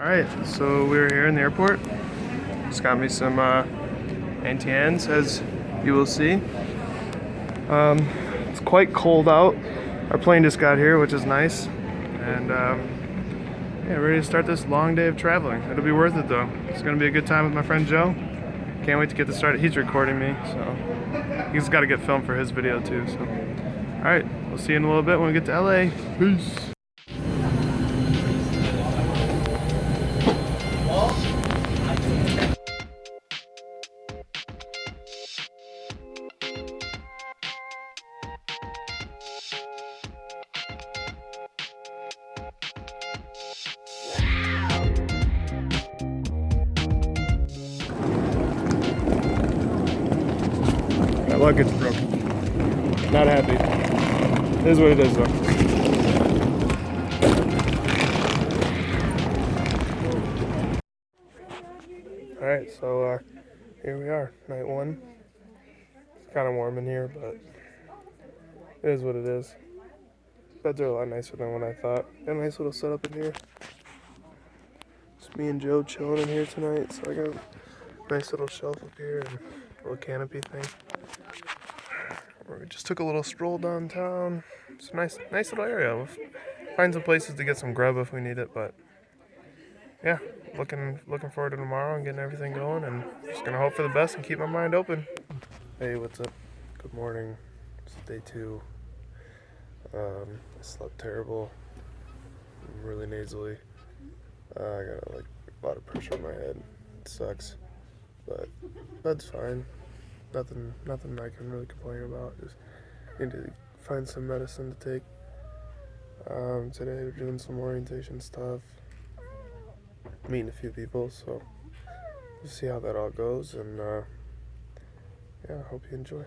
Alright, so we're here in the airport. Just got me some Antiens, as you will see. It's quite cold out. Our plane just got here, which is nice. And yeah, ready to start this long day of traveling. It'll be worth it though. It's gonna be a good time with my friend Joe. Can't wait to get this started. He's recording me, so he's got to get filmed for his video too. So, alright, we'll see you in a little bit when we get to LA. Peace. My luggage broke. Not happy. It is what it is though. Alright, so here we are, night one. It's kind of warm in here, but it is what it is. Beds are a lot nicer than what I thought. Got a nice little setup in here. It's me and Joe chilling in here tonight, so I got a nice little shelf up here and a little canopy thing. We just took a little stroll downtown. It's a nice little area. We'll find some places to get some grub if we need it, but yeah, looking forward to tomorrow and getting everything going, and just gonna hope for the best and keep my mind open. Hey, what's up? Good morning. It's day 2. I slept terrible. I'm really nasally. I got like a lot of pressure on my head. It sucks, but that's fine. Nothing I can really complain about. Just need to find some medicine to take. Today we're doing some orientation stuff. Meeting a few people, so we'll see how that all goes, and yeah, I hope you enjoy.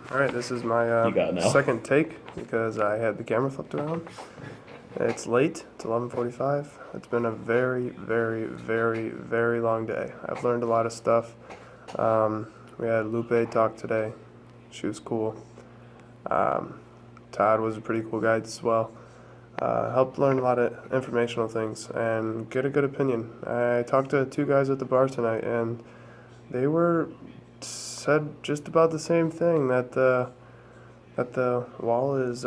Alright, this is my second take because I had the camera flipped around. It's late, it's 11:45. It's been a very, very, very, very long day. I've learned a lot of stuff. We had Lupe talk today. She was cool. Todd was a pretty cool guy as well. Helped learn a lot of informational things and get a good opinion. I talked to 2 guys at the bar tonight, and they said just about the same thing, that the wall is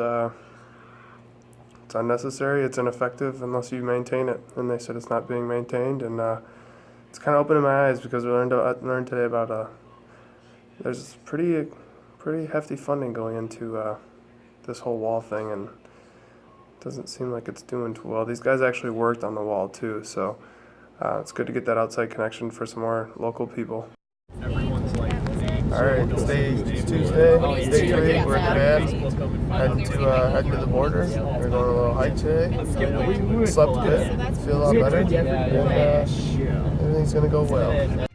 it's unnecessary, it's ineffective unless you maintain it, and they said it's not being maintained, and it's kind of opening my eyes because I learned today about there's pretty hefty funding going into this whole wall thing, and it doesn't seem like it's doing too well. These guys actually worked on the wall too, so it's good to get that outside connection for some more local people. Alright, it's Tuesday, day 3, we're at the band, heading to the border. We're going on a little hike today. Slept good, feel a lot better, and everything's gonna go well.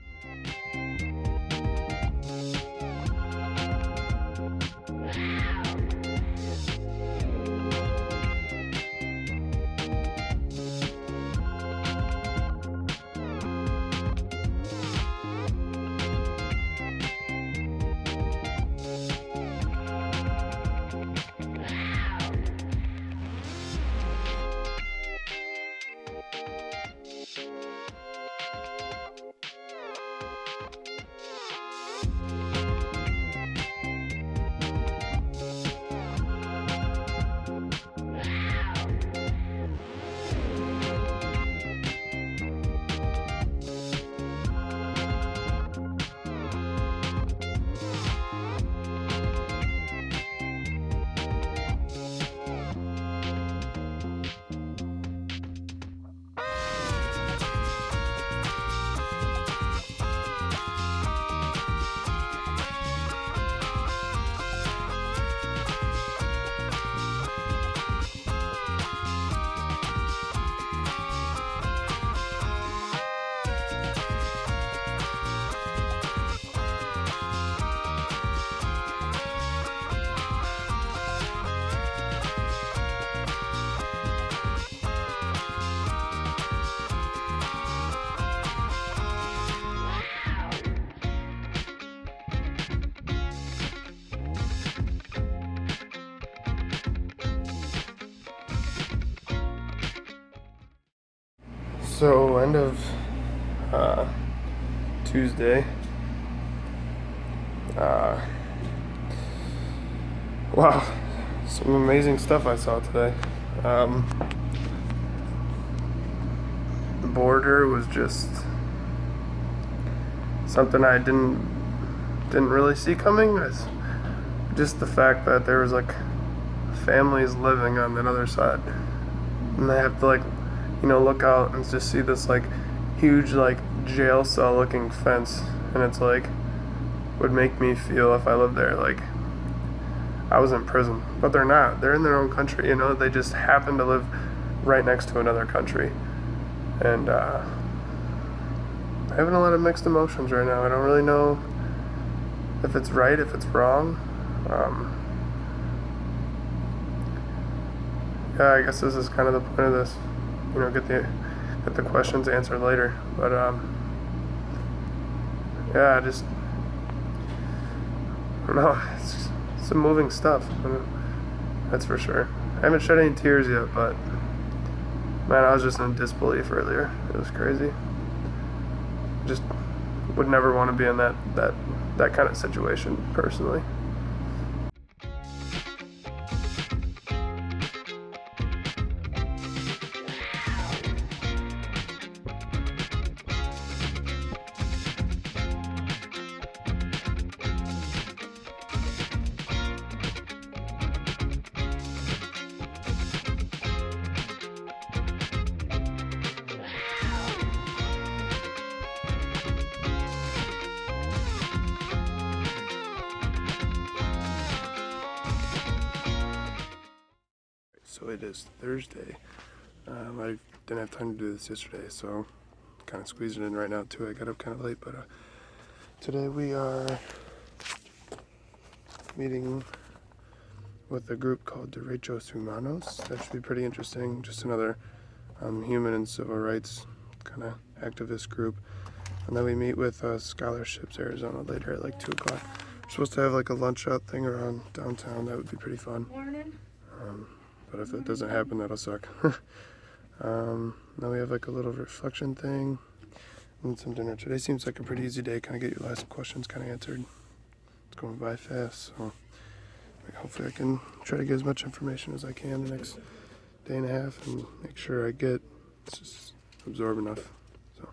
So end of Tuesday. Wow, some amazing stuff I saw today. The border was just something I didn't really see coming. It's just the fact that there was like families living on the other side, and they have to look out and just see this like huge like jail cell looking fence, and it's like would make me feel if I lived there like I was in prison. But they're not. They're in their own country, they just happen to live right next to another country. And having a lot of mixed emotions right now. I don't really know if it's right, if it's wrong. Yeah, I guess this is kind of the point of this. Get the questions answered later. But yeah, I don't know. It's some moving stuff. That's for sure. I haven't shed any tears yet, but man, I was just in disbelief earlier. It was crazy. Just would never want to be in that kind of situation personally. So it is Thursday. I didn't have time to do this yesterday, so kind of squeezing it in right now too. I got up kind of late, but today we are meeting with a group called Derechos Humanos. That should be pretty interesting. Just another human and civil rights kind of activist group. And then we meet with Scholarships Arizona later at like 2 o'clock. We're supposed to have like a lunch out thing around downtown. That would be pretty fun. But if that doesn't happen, that'll suck. Now we have like a little reflection thing and some dinner. Today seems like a pretty easy day. Kind of get your last questions kind of answered. It's going by fast, so hopefully I can try to get as much information as I can the next day and a half and make sure I just absorb enough. So.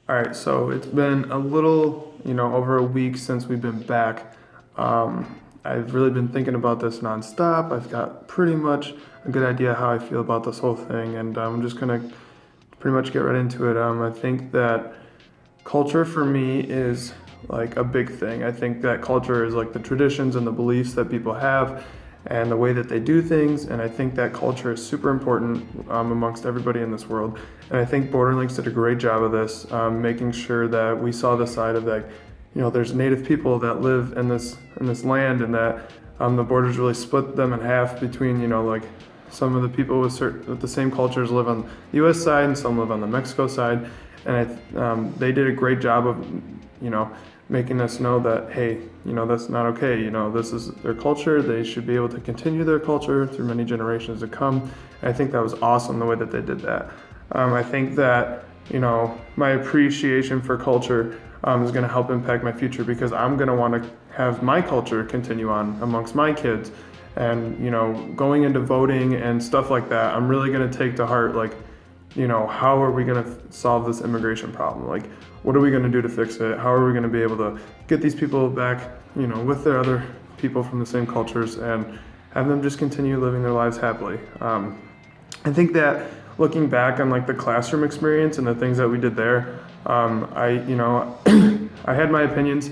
All right, so it's been a little, over a week since we've been back. I've really been thinking about this nonstop. I've got pretty much a good idea how I feel about this whole thing, and I'm just gonna pretty much get right into it. I think that culture for me is like a big thing. I think that culture is like the traditions and the beliefs that people have and the way that they do things, and I think that culture is super important amongst everybody in this world. And I think Borderlinks did a great job of this, making sure that we saw the side of that, there's native people that live in this land, and that the borders really split them in half between, like some of the people with the same cultures live on the U.S. side and some live on the Mexico side, and they did a great job of, making us know that, hey, that's not okay. This is their culture. They should be able to continue their culture through many generations to come. And I think that was awesome the way that they did that. I think that, my appreciation for culture is going to help impact my future, because I'm going to want to have my culture continue on amongst my kids. And, you know, going into voting and stuff like that, I'm really going to take to heart, like, you know, how are we going to solve this immigration problem? Like, what are we going to do to fix it? How are we going to be able to get these people back, you know, with their other people from the same cultures and have them just continue living their lives happily? I think that looking back on like the classroom experience and the things that we did there, you know, I had my opinions.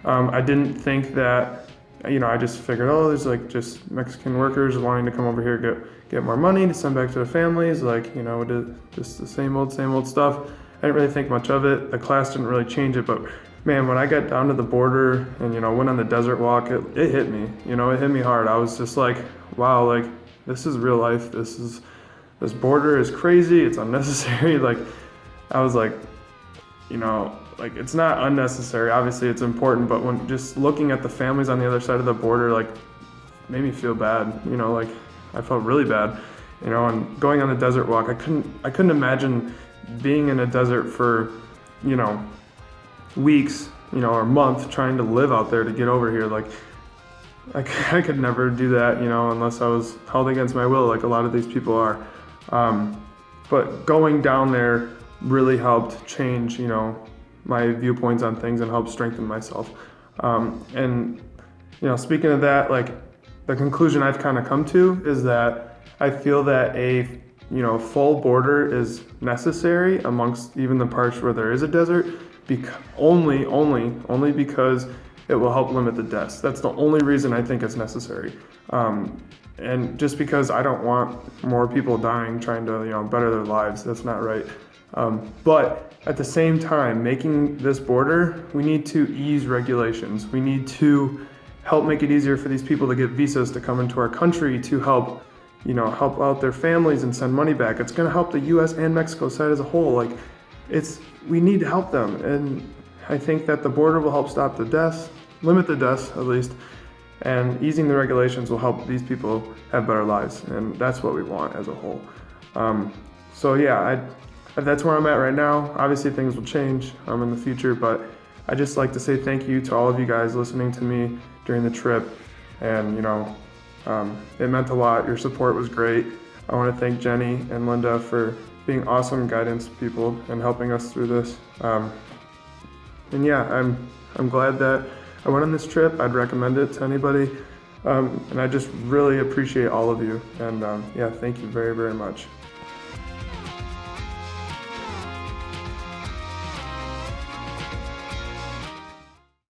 I didn't think that, you know, I just figured, oh, there's like just Mexican workers wanting to come over here, get more money to send back to their families. Like, you know, just the same old stuff. I didn't really think much of it. The class didn't really change it, but man, when I got down to the border and, you know, went on the desert walk, it hit me, you know, it hit me hard. I was just like, wow, like this is real life. This border is crazy. It's unnecessary. Like, I was like, you know, like it's not unnecessary. Obviously it's important, but when just looking at the families on the other side of the border, like made me feel bad, you know, like I felt really bad, you know, and going on the desert walk, I couldn't imagine being in a desert for, you know, weeks, you know, or a month trying to live out there to get over here. Like I could never do that, you know, unless I was held against my will, like a lot of these people are. But going down there really helped change, you know, my viewpoints on things and helped strengthen myself. And, you know, speaking of that, like the conclusion I've kind of come to is that I feel that a, you know, full border is necessary amongst even the parts where there is a desert, only because it will help limit the deaths. That's the only reason I think it's necessary. And just because I don't want more people dying trying to, you know, better their lives, that's not right. But at the same time, making this border, we need to ease regulations. We need to help make it easier for these people to get visas to come into our country to help, you know, help out their families and send money back. It's going to help the U.S. and Mexico side as a whole. Like, we need to help them. And I think that the border will help stop the deaths, limit the deaths at least, and easing the regulations will help these people have better lives. And that's what we want as a whole. So yeah, that's where I'm at right now. Obviously things will change in the future, but I just like to say thank you to all of you guys listening to me during the trip. And, you know, it meant a lot. Your support was great. I want to thank Jenny and Linda for being awesome guidance people and helping us through this. And yeah, I'm glad that I went on this trip. I'd recommend it to anybody. And I just really appreciate all of you. And yeah, thank you very, very much.